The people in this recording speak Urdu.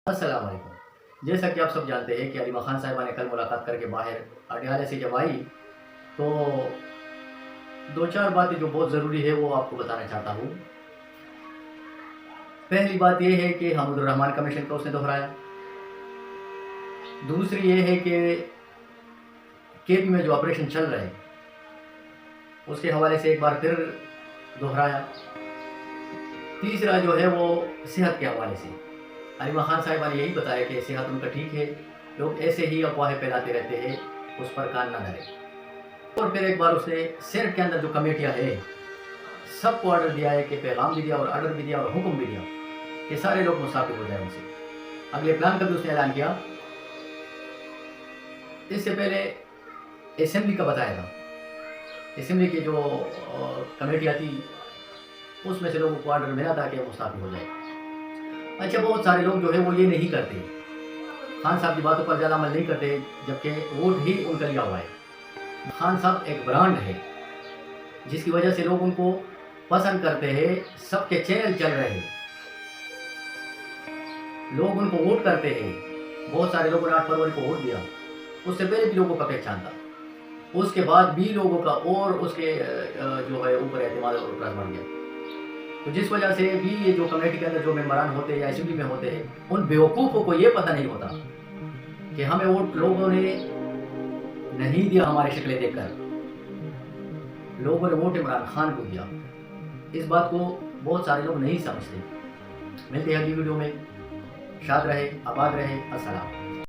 السلام علیکم۔ جیسا کہ آپ سب جانتے ہیں کہ علیمہ خان صاحبہ نے کل ملاقات کر کے باہر اڈیالہ سے جب آئی تو دو چار باتیں جو بہت ضروری ہے وہ آپ کو بتانا چاہتا ہوں۔ پہلی بات یہ ہے کہ حمود الرحمان کمیشن کا اس نے دہرایا۔ دوسری یہ ہے کہ کے پی میں جو آپریشن چل رہے اس کے حوالے سے ایک بار پھر دہرایا۔ تیسرا جو ہے وہ صحت کے حوالے سے علیمہ خان صاحبہ نے یہی بتایا کہ صحت ان کا ٹھیک ہے، لوگ ایسے ہی افواہیں پھیلاتے رہتے ہیں، اس پر کان نہ دھرے۔ اور پھر ایک بار اس نے سینٹ کے اندر جو کمیٹیاں ہیں سب کو آرڈر دیا ہے کہ پیغام بھی دیا اور آرڈر بھی دیا اور حکم بھی دیا کہ سارے لوگ مستعفی ہو جائیں ان سے۔ اگلے پلان کا بھی اس نے اعلان کیا۔ اس سے پہلے اسمبلی کا بتایا تھا، اسمبلی کی جو کمیٹیاں تھی اس میں سے لوگوں کو آرڈر ملا تھا کہ مستعفی ہو جائے۔ اچھا، بہت سارے لوگ جو ہے وہ یہ نہیں کرتے، خان صاحب کی باتوں پر زیادہ عمل نہیں کرتے، جبکہ ووٹ ہی ان کا لیا ہوا ہے۔ خان صاحب ایک برانڈ ہے جس کی وجہ سے لوگ ان کو پسند کرتے ہیں، سب کے چینل چل رہے ہیں، لوگ ان کو ووٹ کرتے ہیں۔ بہت سارے لوگوں نے 8 فروری کو ووٹ دیا، اس سے پہلے بھی لوگوں کا پہچان تھا، اس کے بعد بھی لوگوں کا اور اس کے جو ہے اوپر اعتماد اور اعتراض بڑھ گیا۔ تو جس وجہ سے بھی یہ جو کمیٹی کے اندر جو ممبران ہوتے ہیں یا اسمبلی میں ہوتے ہیں ان بیوقوفوں کو یہ پتہ نہیں ہوتا کہ ہمیں ووٹ لوگوں نے نہیں دیا، ہماری شکلیں دیکھ کر لوگوں نے ووٹ عمران خان کو دیا۔ اس بات کو بہت سارے لوگ نہیں سمجھتے۔ ملتے ہیں اگلی ویڈیو میں، شاد رہے، آباد رہے، السلام۔